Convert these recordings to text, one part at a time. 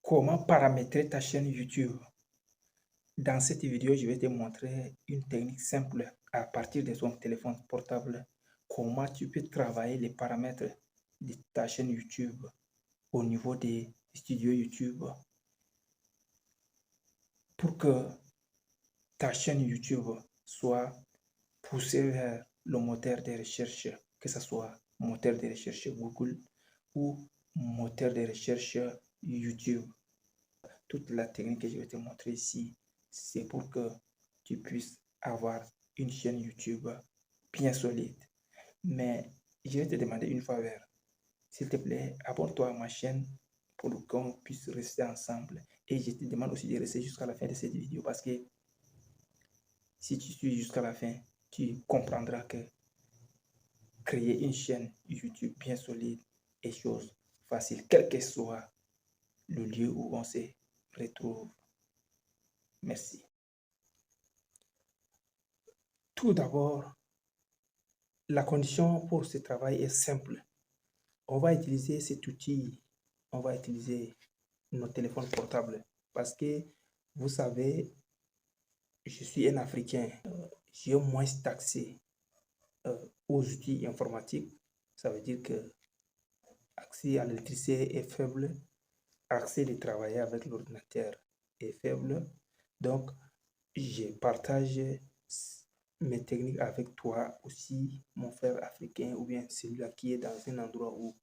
Comment paramétrer ta chaîne YouTube? Dans cette vidéo, je vais te montrer une technique simple à partir de ton téléphone portable. Comment tu peux travailler les paramètres de ta chaîne YouTube au niveau des studios YouTube pour que ta chaîne YouTube soit poussée vers le moteur de recherche, que ce soit moteur de recherche Google ou moteur de recherche YouTube. Toute la technique que je vais te montrer ici, c'est pour que tu puisses avoir une chaîne YouTube bien solide. Mais je vais te demander une faveur. S'il te plaît, abonne-toi à ma chaîne pour qu'on puisse rester ensemble. Et je te demande aussi de rester jusqu'à la fin de cette vidéo parce que si tu suis jusqu'à la fin, tu comprendras que créer une chaîne YouTube bien solide est chose facile, quel que soit le lieu où on se retrouve. Merci. Tout d'abord, la condition pour ce travail est simple. On va utiliser cet outil, on va utiliser nos téléphones portables parce que vous savez, je suis un Africain, j'ai moins d'accès aux outils informatiques. Ça veut dire que l'accès à l'électricité est faible, l'accès de travailler avec l'ordinateur est faible. Donc, je partage mes techniques avec toi aussi, mon frère africain, ou bien celui-là qui est dans un endroit où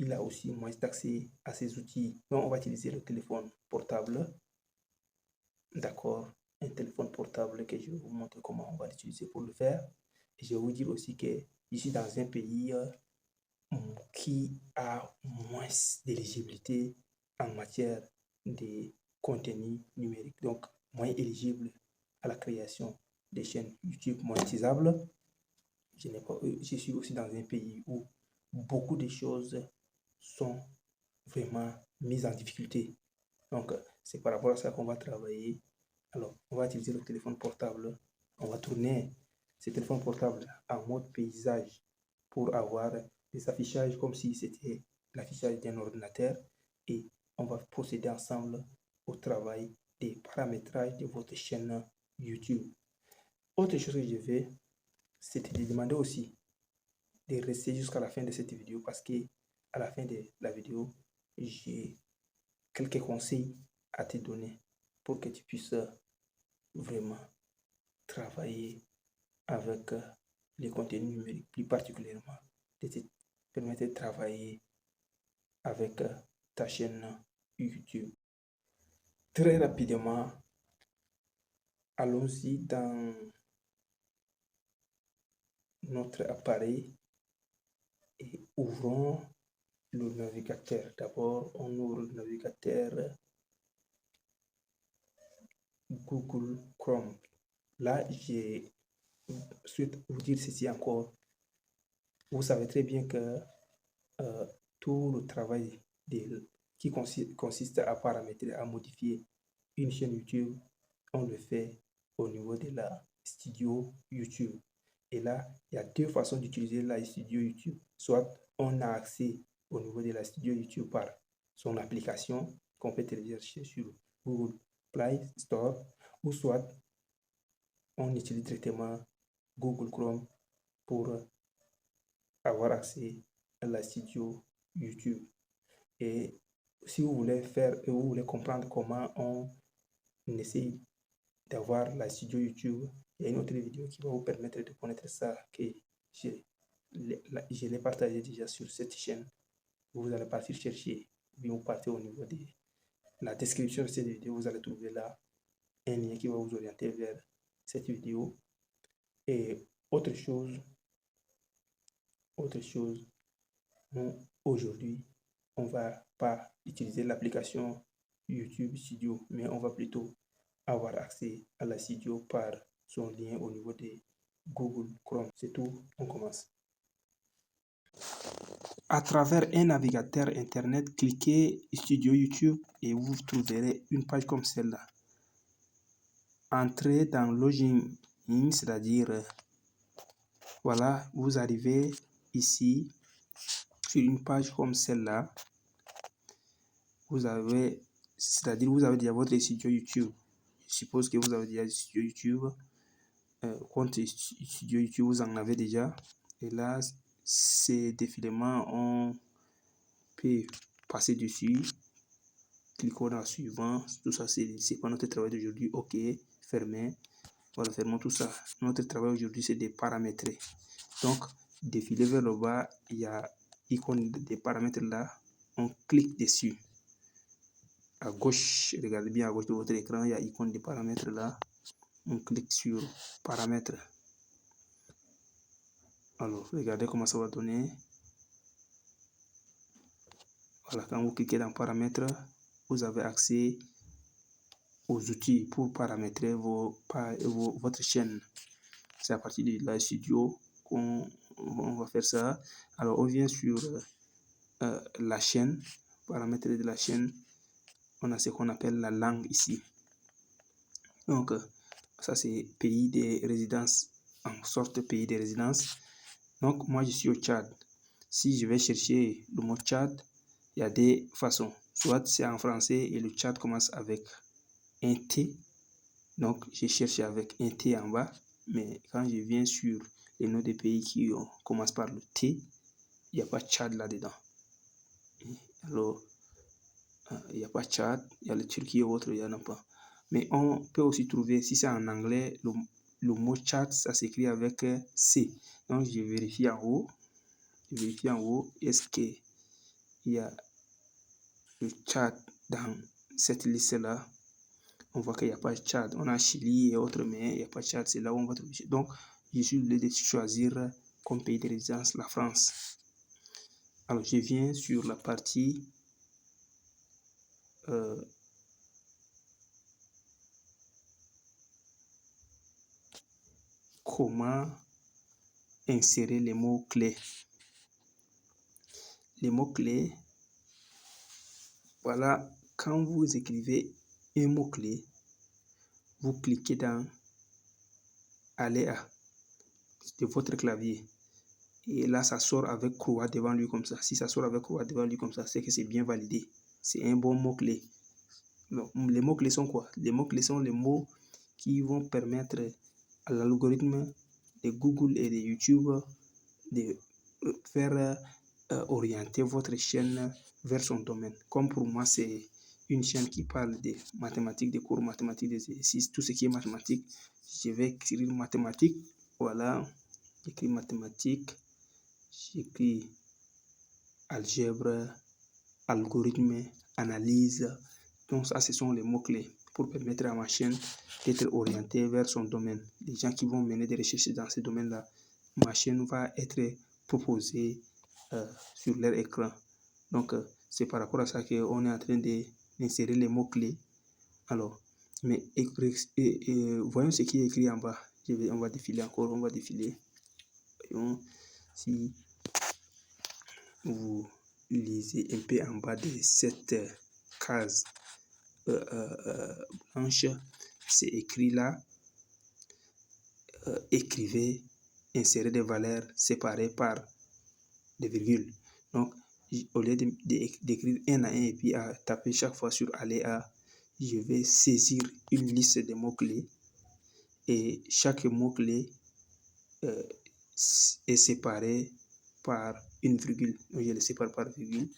il a aussi moins d'accès à ces outils. Donc, on va utiliser le téléphone portable. D'accord, un téléphone portable que je vais vous montrer comment on va l'utiliser pour le faire. Et je vais vous dire aussi que je suis dans un pays qui a moins d'éligibilité en matière de contenu numérique, donc moins éligible à la création des chaînes YouTube monétisables. Je suis aussi dans un pays où beaucoup de choses sont vraiment mises en difficulté. Donc, c'est par rapport à ça qu'on va travailler. Alors, on va utiliser le téléphone portable. On va tourner ce téléphone portable en mode paysage pour avoir des affichages comme si c'était l'affichage d'un ordinateur. Et on va procéder ensemble au travail des paramétrages de votre chaîne YouTube. Autre chose que je vais, c'est de demander aussi de rester jusqu'à la fin de cette vidéo parce que à la fin de la vidéo, j'ai quelques conseils à te donner pour que tu puisses vraiment travailler avec les contenus numériques, plus particulièrement de te permettre de travailler avec ta chaîne YouTube. Très rapidement, allons-y dans notre appareil et ouvrons le navigateur. D'abord, on ouvre le navigateur Google Chrome. Là, je souhaite vous dire ceci encore. Vous savez très bien que tout le travail qui consiste à paramétrer, à modifier une chaîne YouTube, on le fait au niveau de la studio YouTube. Et là, il y a deux façons d'utiliser la studio YouTube. Soit on a accès au niveau de la studio YouTube par son application qu'on peut télécharger sur Google Play Store, ou soit on utilise directement Google Chrome pour avoir accès à la studio YouTube. Et si vous voulez faire et vous voulez comprendre comment on essaye d'avoir la studio YouTube, il y a une autre vidéo qui va vous permettre de connaître ça, que je l'ai partagé déjà sur cette chaîne. Vous allez partir chercher, bien vous partez au niveau de la description de cette vidéo, vous allez trouver là un lien qui va vous orienter vers cette vidéo. Et autre chose, nous, aujourd'hui, on va pas utiliser l'application YouTube Studio, mais on va plutôt avoir accès à la studio par son lien au niveau de Google Chrome. C'est tout, on commence. À travers un navigateur internet, cliquez Studio YouTube et vous trouverez une page comme celle-là. Entrez dans Login in, c'est-à-dire, voilà, vous arrivez ici sur une page comme celle-là. c'est-à-dire vous avez déjà votre studio YouTube. Je suppose que vous avez déjà un studio YouTube. Compte studio YouTube, vous en avez déjà. Et là, ces défilements, on peut passer dessus. Cliquons dans suivant. Tout ça, c'est pas notre travail d'aujourd'hui. OK, fermez. Voilà, fermons tout ça. Notre travail aujourd'hui, c'est de paramétrer. Donc, défiler vers le bas, il y a icône des paramètres là. On clique dessus. À gauche, regardez bien à gauche de votre écran, il y a icône des paramètres là. On clique sur paramètres. Alors, regardez comment ça va donner. Voilà, quand vous cliquez dans paramètres, vous avez accès aux outils pour paramétrer votre chaîne. C'est à partir de la studio qu'on va faire ça. Alors, on vient sur la chaîne, paramètres de la chaîne. On a ce qu'on appelle la langue ici. Donc, ça c'est pays de résidence, en sorte pays de résidence. Donc, moi je suis au Tchad. Si je vais chercher le mot Tchad, il y a des façons. Soit c'est en français et le Tchad commence avec un T. Donc, je cherche avec un T en bas. Mais quand je viens sur les noms des pays qui commencent par le T, il n'y a pas Tchad là-dedans. Alors, il n'y a pas Tchad, il y a le Turquie et autres, il n'y en a pas. Mais on peut aussi trouver, si c'est en anglais, le mot Tchad, ça s'écrit avec C. Donc, je vérifie en haut. Est-ce qu'il y a le Tchad dans cette liste-là? On voit qu'il n'y a pas Tchad. On a Chili et autres, mais il n'y a pas Tchad. C'est là où on va trouver. Donc, je suis obligé de choisir comme pays de résidence la France. Alors, je viens sur la partie comment insérer les mots-clés. Les mots-clés, voilà, quand vous écrivez un mot-clé, vous cliquez dans Aléa de votre clavier. Et là, ça sort avec croix devant lui comme ça. Si ça sort avec croix devant lui comme ça, c'est que c'est bien validé. C'est un bon mot-clé. Les mots-clés sont quoi? Les mots-clés sont les mots qui vont permettre à l'algorithme de Google et de YouTube de faire orienter votre chaîne vers son domaine. Comme pour moi, c'est une chaîne qui parle de mathématiques, des cours mathématiques, des exercices, tout ce qui est mathématiques. Je vais écrire mathématiques. Voilà, j'écris mathématiques, j'écris algèbre, algorithme, analyse. Donc ça, ce sont les mots-clés pour permettre à ma chaîne d'être orientée vers son domaine. Les gens qui vont mener des recherches dans ce domaine-là, ma chaîne va être proposée sur leur écran. Donc, c'est par rapport à ça qu'on est en train d'insérer les mots-clés. Alors, mais voyons ce qui est écrit en bas. On va défiler encore, on va défiler. Voyons si vous lisez un peu en bas de cette case blanche, c'est écrit là, écrivez, insérez des valeurs séparées par des virgules. Donc, au lieu d'écrire un à un et puis à taper chaque fois sur Aléa, je vais saisir une liste de mots-clés et chaque mot-clé est séparé par une virgule. Donc, je le sépare par virgule.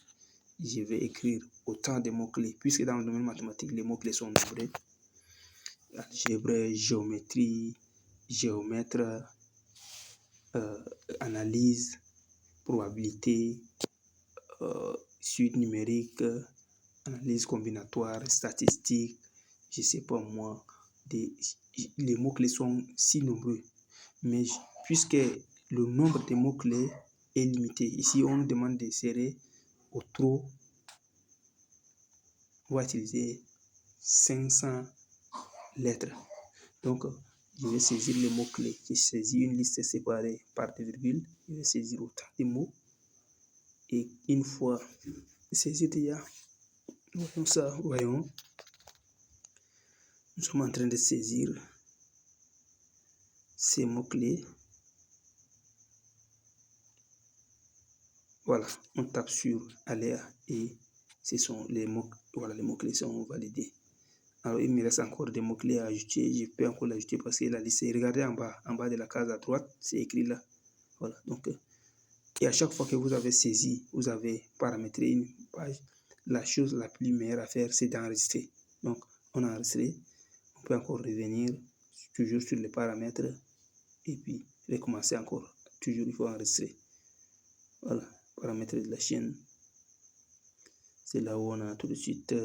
Je vais écrire autant de mots-clés, puisque dans le domaine mathématique, les mots-clés sont nombreux. Algèbre, géométrie, géomètre, analyse, probabilité, suite numérique, analyse combinatoire, statistique, je sais pas moi, les mots-clés sont si nombreux. Mais puisque le nombre de mots-clés est limité, ici on nous demande d'insérer au trop, on va utiliser 500 lettres. Donc, je vais saisir les mots-clés. Je saisis une liste séparée par des virgules. Je vais saisir autant de mots. Et une fois saisi déjà, voyons ça, voyons. Nous sommes en train de saisir ces mots-clés. Voilà, on tape sur Aléa et Ce sont les mots, voilà, les mots-clés sont validés. Alors, il me reste encore des mots-clés à ajouter. Je peux encore l'ajouter parce que la liste est, regardez en bas de la case à droite, c'est écrit là. Voilà, donc, et à chaque fois que vous avez saisi, vous avez paramétré une page, la chose la plus meilleure à faire, c'est d'enregistrer. Donc, on a enregistré, on peut encore revenir toujours sur les paramètres et puis recommencer encore. Toujours, il faut enregistrer. Voilà, paramètres de la chaîne. C'est là où on a tout de suite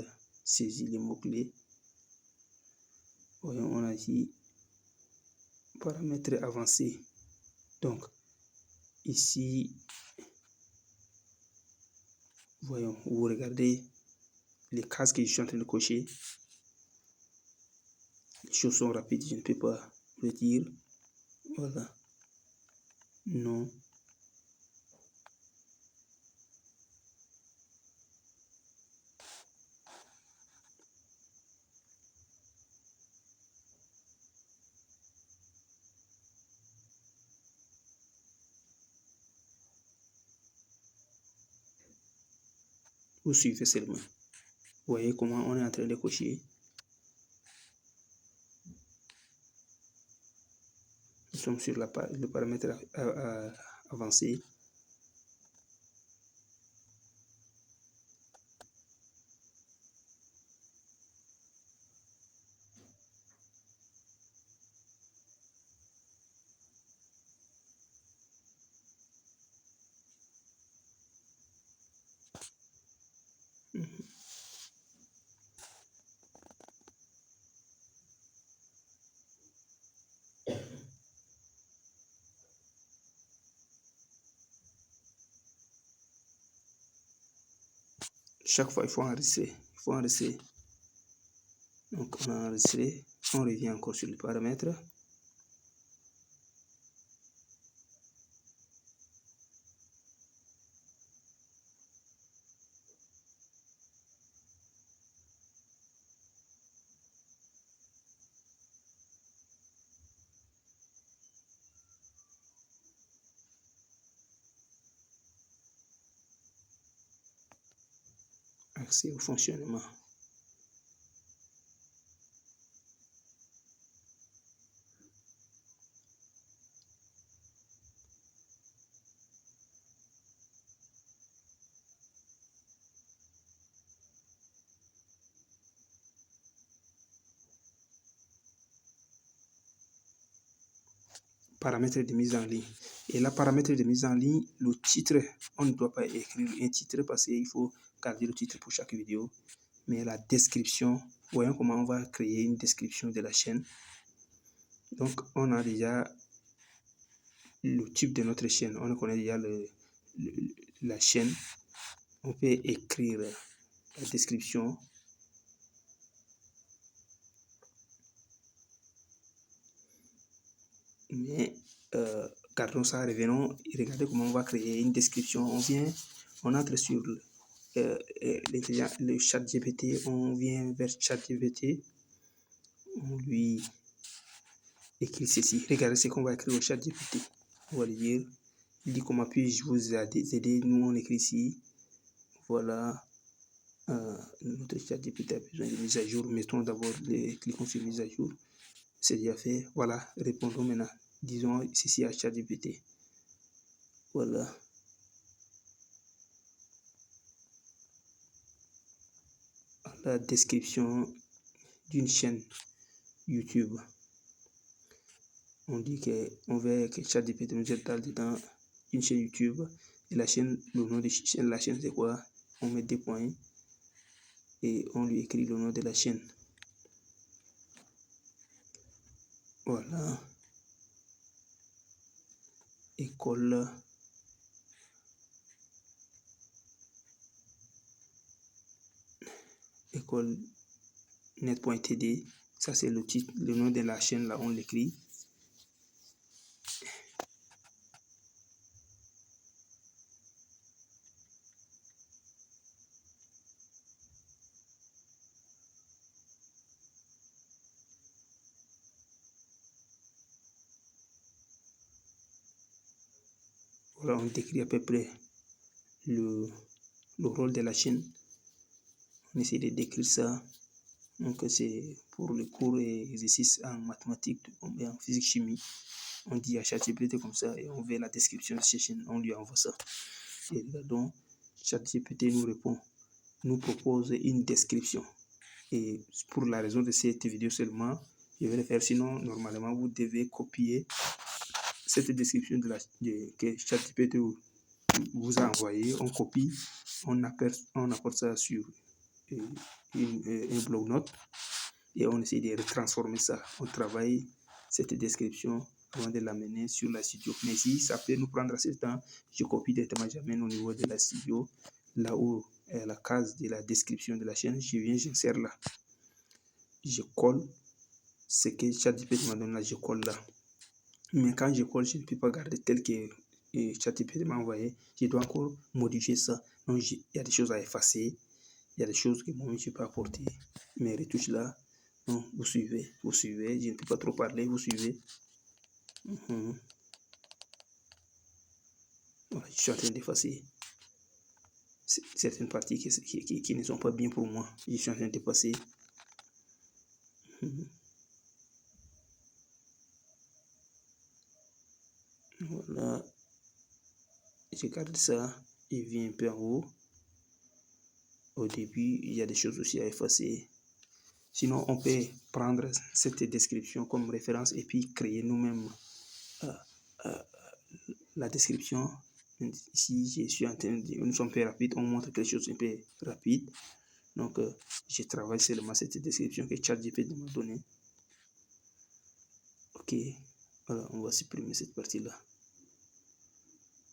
saisi les mots-clés. Voyons, on a ici paramètres avancés. Donc, ici, voyons, vous regardez les cases que je suis en train de cocher. Les choses sont rapides, je ne peux pas le dire. Voilà. Non. Vous suivez seulement. Vous voyez comment on est en train de cocher. Nous sommes sur le paramètre avancé. Chaque fois, il faut enregistrer. Il faut enregistrer. Donc, on a enregistré. On revient encore sur les paramètres. Accès au fonctionnement. Paramètres de mise en ligne. Et là, paramètres de mise en ligne, le titre, on ne doit pas écrire un titre parce qu'il faut garder le titre pour chaque vidéo. Mais la description, voyons comment on va créer une description de la chaîne. Donc, on a déjà le type de notre chaîne. On connaît déjà la chaîne. On peut écrire la description. Mais gardons ça, revenons et regardez comment on va créer une description. On entre sur le chat GPT, on vient vers chat GPT, on lui écrit ceci. Regardez ce qu'on va écrire au chat GPT. On va lui dire, il dit comment puis-je vous aider. Nous on écrit ici, voilà, notre chat GPT a besoin de mise à jour. Mettons d'abord, cliquons sur mise à jour. C'est déjà fait. Voilà, répondons maintenant. Disons ceci à chat GPT. Voilà. La description d'une chaîne YouTube. On dit qu'on veut que ChatGPT nous aide dedans une chaîne YouTube. Et la chaîne, le nom de la chaîne c'est quoi? On met des points et on lui écrit le nom de la chaîne. Voilà. École. École net.td. Ça c'est le titre, le nom de la chaîne là, on l'écrit. Voilà, on décrit à peu près le rôle de la chaîne. On essaie de décrire ça. Donc, c'est pour les cours et exercices en mathématiques et en physique-chimie. On dit à ChatGPT comme ça et on veut la description de ces chaînes, on lui envoie ça. Et regardons, ChatGPT nous répond, nous propose une description. Et pour la raison de cette vidéo seulement, je vais le faire. Sinon, normalement, vous devez copier cette description que ChatGPT vous a envoyé. On copie, on apporte ça sur un bloc-notes et on essaie de transformer ça. On travaille cette description avant de l'amener sur la studio. Mais si ça peut nous prendre assez de temps, je copie directement, j'amène au niveau de la studio, là où la case de la description de la chaîne, je viens, j'insère là. Je colle ce que ChatGPT m'a donné là, je colle là. Mais quand je colle, je ne peux pas garder tel que ChatGPT m'a envoyé. Je dois encore modifier ça. Donc, il y a des choses à effacer. Il y a des choses que moi, je peux apporter. Mes retouches là, donc, vous suivez. Je ne peux pas trop parler, vous suivez. Voilà, je suis en train d'effacer certaines parties qui ne sont pas bien pour moi. Je suis en train de passer. Voilà. Je garde ça. Je viens un peu en haut. Au début, il y a des choses aussi à effacer. Sinon, on peut prendre cette description comme référence et puis créer nous-mêmes la description. Ici, je suis en train de... Nous sommes un peu rapides, on montre quelque chose un peu rapide. Donc, je travaille seulement cette description que ChatGPT m'a donnée. Ok, voilà, on va supprimer cette partie-là.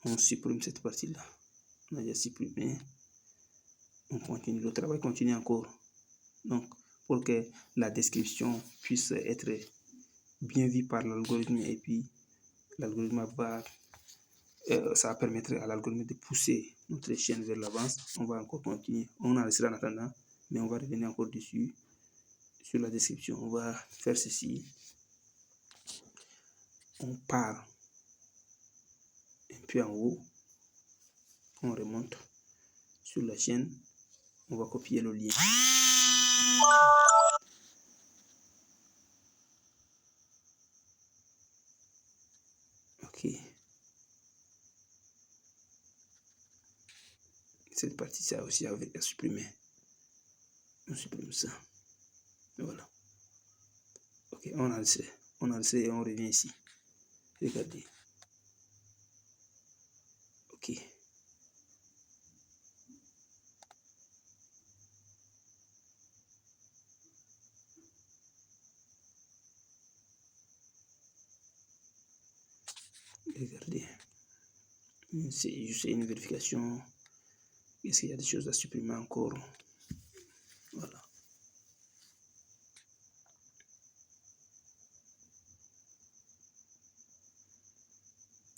On supprime cette partie-là. On a déjà supprimé. On continue, le travail continue encore. Donc, pour que la description puisse être bien vue par l'algorithme et puis l'algorithme va... ça va permettre à l'algorithme de pousser notre chaîne vers l'avant. On va encore continuer. On enregistre en attendant, mais on va revenir encore dessus, sur la description. On va faire ceci. On part un peu en haut. On remonte sur la chaîne. On va copier le lien. Ok. Cette partie, ça aussi à supprimer. On supprime ça. Voilà. Ok, on enregistre. On enregistre et on revient ici. Regardez. Ok. Regardez. C'est juste une vérification. Est-ce qu'il y a des choses à supprimer encore? Voilà.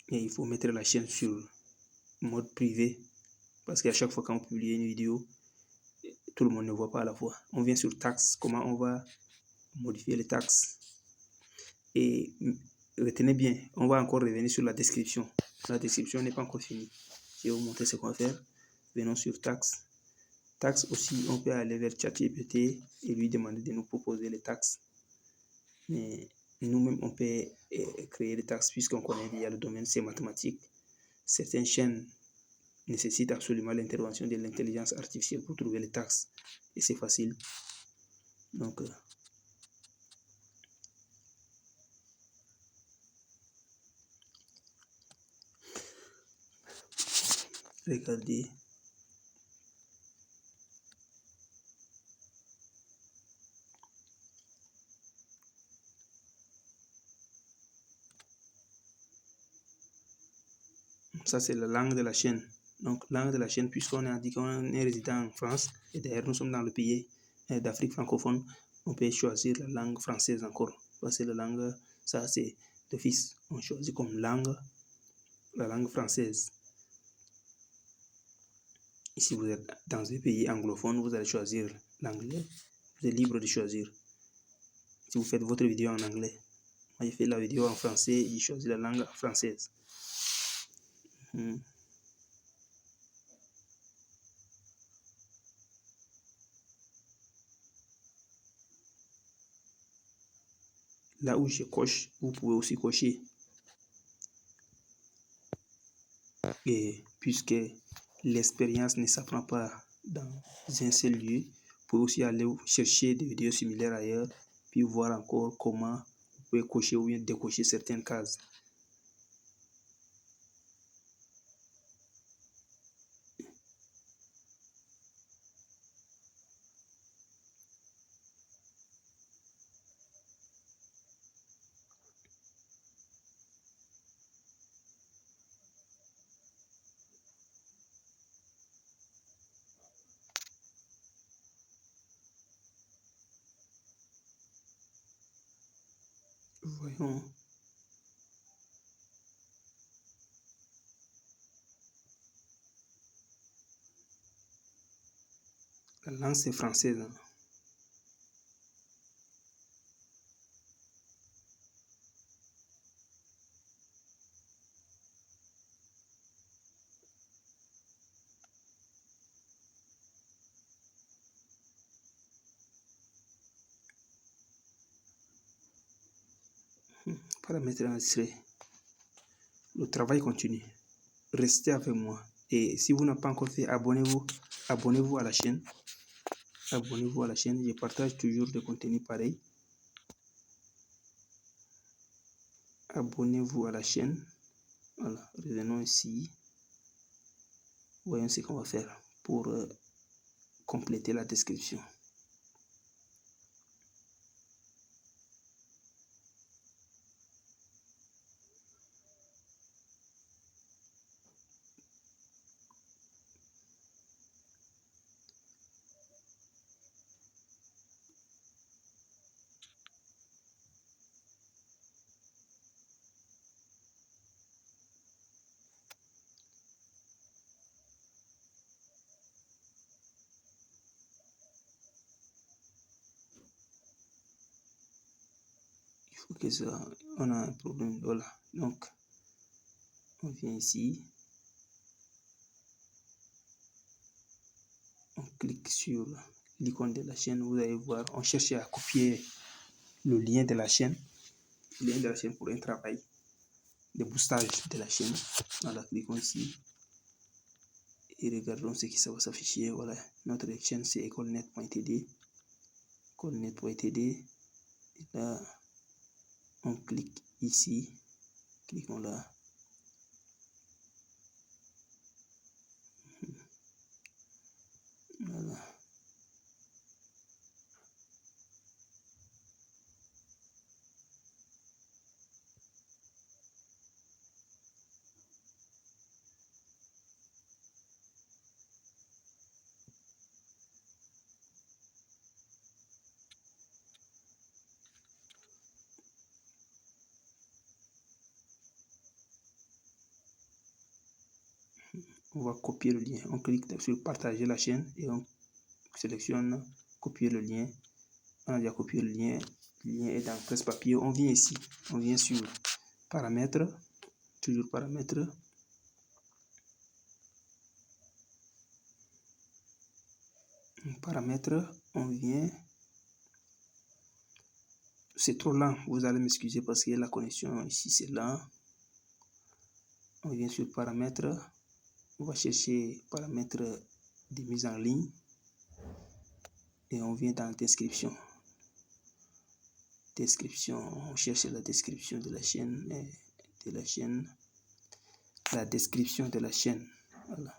Et il faut mettre la chaîne sur mode privé. Parce qu'à chaque fois qu'on publie une vidéo, tout le monde ne voit pas à la fois. On vient sur taxes. Comment on va modifier les taxes? Et retenez bien, on va encore revenir sur la description. La description n'est pas encore finie. Je vais vous montrer ce qu'on va faire. Venons sur taxes. Taxes aussi, on peut aller vers ChatGPT et lui demander de nous proposer les taxes. Mais nous-mêmes, on peut créer des taxes puisqu'on connaît déjà le domaine, c'est mathématique. Certaines chaînes nécessitent absolument l'intervention de l'intelligence artificielle pour trouver les taxes. Et c'est facile. Donc, regardez. Ça, c'est la langue de la chaîne. Donc, langue de la chaîne, puisqu'on a dit qu'on est résident en France, et d'ailleurs, nous sommes dans le pays d'Afrique francophone, on peut choisir la langue française encore. Parce que la langue, ça, c'est d'office. On choisit comme langue la langue française. Et si vous êtes dans un pays anglophone, vous allez choisir l'anglais. Vous êtes libre de choisir. Si vous faites votre vidéo en anglais, moi, j'ai fait la vidéo en français, j'ai choisi la langue française. là où je coche, vous pouvez aussi cocher. Et puisque l'expérience ne s'apprend pas dans un seul lieu, vous pouvez aussi aller chercher des vidéos similaires ailleurs, puis voir encore comment vous pouvez cocher ou bien décocher certaines cases. Voyons. La langue, c'est française. Paramètres enregistrés. Le travail continue. Restez avec moi. Et si vous n'avez pas encore fait, abonnez-vous à la chaîne. Abonnez-vous à la chaîne. Je partage toujours des contenus pareils. Abonnez-vous à la chaîne. Voilà, revenons ici. Voyons ce qu'on va faire pour compléter la description. Il faut que ça, on a un problème. Voilà, donc on vient ici. On clique sur l'icône de la chaîne. Vous allez voir, on cherche à copier le lien de la chaîne. Le lien de la chaîne pour un travail de boostage de la chaîne. Voilà, cliquons ici. Et regardons ce qui ça va s'afficher. Voilà, notre chaîne c'est écolenet.td. Écolenet.td. Et là, on clique ici. Cliquons là. Voilà. On va copier le lien. On clique sur partager la chaîne et on sélectionne copier le lien. On a déjà copié le lien. Le lien est dans presse-papier. On vient ici. On vient sur paramètres. Toujours paramètres. Paramètres. On vient. C'est trop lent. Vous allez m'excuser parce que la connexion ici c'est lent. On vient sur paramètres. On va chercher paramètres de mise en ligne. Et on vient dans description. Description, on cherche la description de la chaîne, la description de la chaîne. Voilà.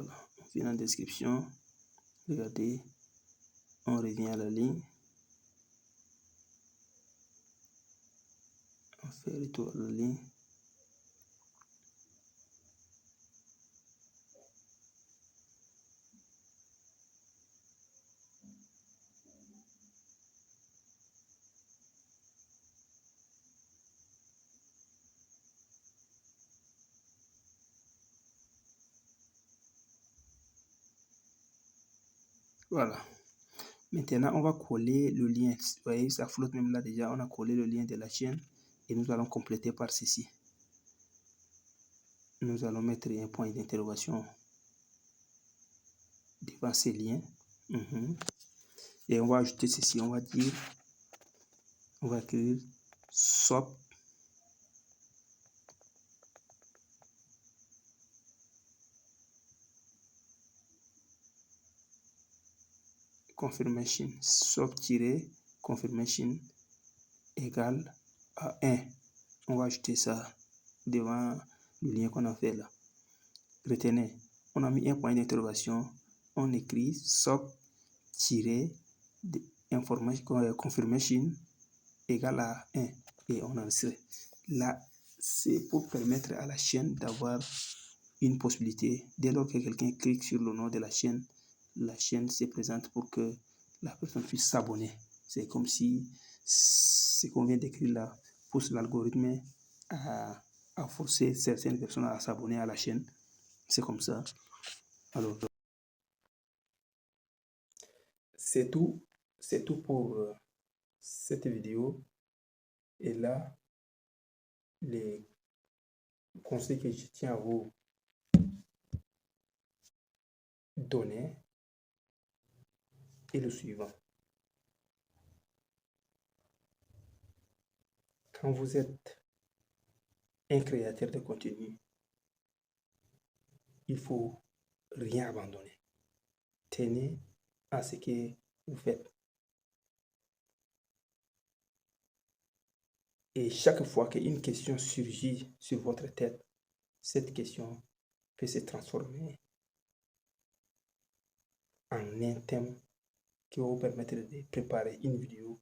Voilà, on vient en description. Regardez, on revient à la ligne. On fait retour à la ligne. Voilà. Maintenant, on va coller le lien. Vous voyez, ça flotte même là déjà. On a collé le lien de la chaîne et nous allons compléter par ceci. Nous allons mettre un point d'interrogation devant ces liens. Et on va ajouter ceci. On va dire, on va écrire SOP confirmation, SOP-confirmation égale à 1. On va ajouter ça devant le lien qu'on a fait là. Retenez, on a mis un point d'interrogation, on écrit SOP-confirmation égale à 1 et on enregistre. Là, c'est pour permettre à la chaîne d'avoir une possibilité. Dès lors que quelqu'un clique sur le nom de la chaîne se présente pour que la personne puisse s'abonner. C'est comme si ce qu'on vient d'écrire là pousse l'algorithme à forcer certaines personnes à s'abonner à la chaîne. C'est comme ça. Alors, c'est tout pour cette vidéo. Et là, les conseils que je tiens à vous donner est le suivant. Quand vous êtes un créateur de contenu, il ne faut rien abandonner. Tenez à ce que vous faites. Et chaque fois qu'une question surgit sur votre tête, cette question peut se transformer en un thème qui va vous permettre de préparer une vidéo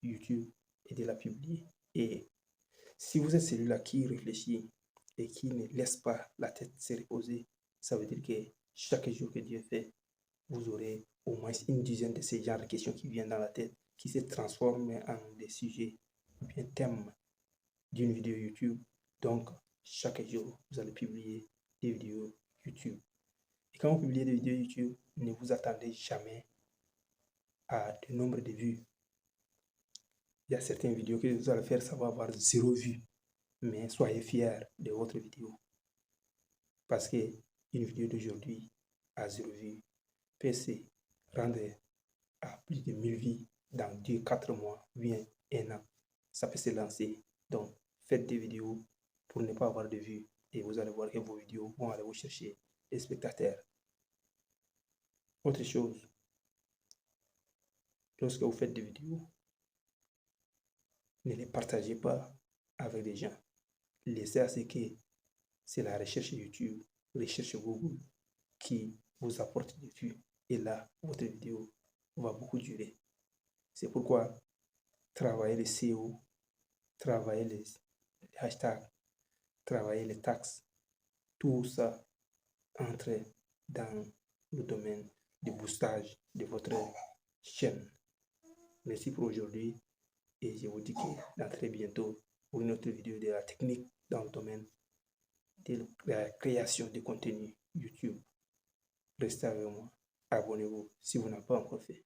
YouTube et de la publier. Et si vous êtes celui-là qui réfléchit et qui ne laisse pas la tête se reposer, ça veut dire que chaque jour que Dieu fait, vous aurez au moins une dizaine de ces genres de questions qui viennent dans la tête, qui se transforment en des sujets, bien thèmes d'une vidéo YouTube. Donc, chaque jour, vous allez publier des vidéos YouTube. Et quand vous publiez des vidéos YouTube, ne vous attendez jamais à de nombre de vues. Il y a certaines vidéos que vous allez faire, ça va avoir 0 vue. Mais soyez fiers de votre vidéo. Parce que une vidéo d'aujourd'hui à 0 vue peut se rendre à plus de 1000 vues dans 2-4 mois, bien 1 an. Ça peut se lancer. Donc, faites des vidéos pour ne pas avoir de vues. Et vous allez voir que vos vidéos vont aller vous chercher des spectateurs. Autre chose, lorsque vous faites des vidéos, ne les partagez pas avec des gens. Laissez à ce que c'est la recherche YouTube, recherche Google qui vous apporte des vues. Et là, votre vidéo va beaucoup durer. C'est pourquoi travaillez les SEO, travaillez les hashtags, travaillez les tags. Tout ça entre dans le domaine du boostage de votre chaîne. Merci pour aujourd'hui et je vous dis que à très bientôt pour une autre vidéo de la technique dans le domaine de la création de contenu YouTube. Restez avec moi, abonnez-vous si vous n'avez pas encore fait.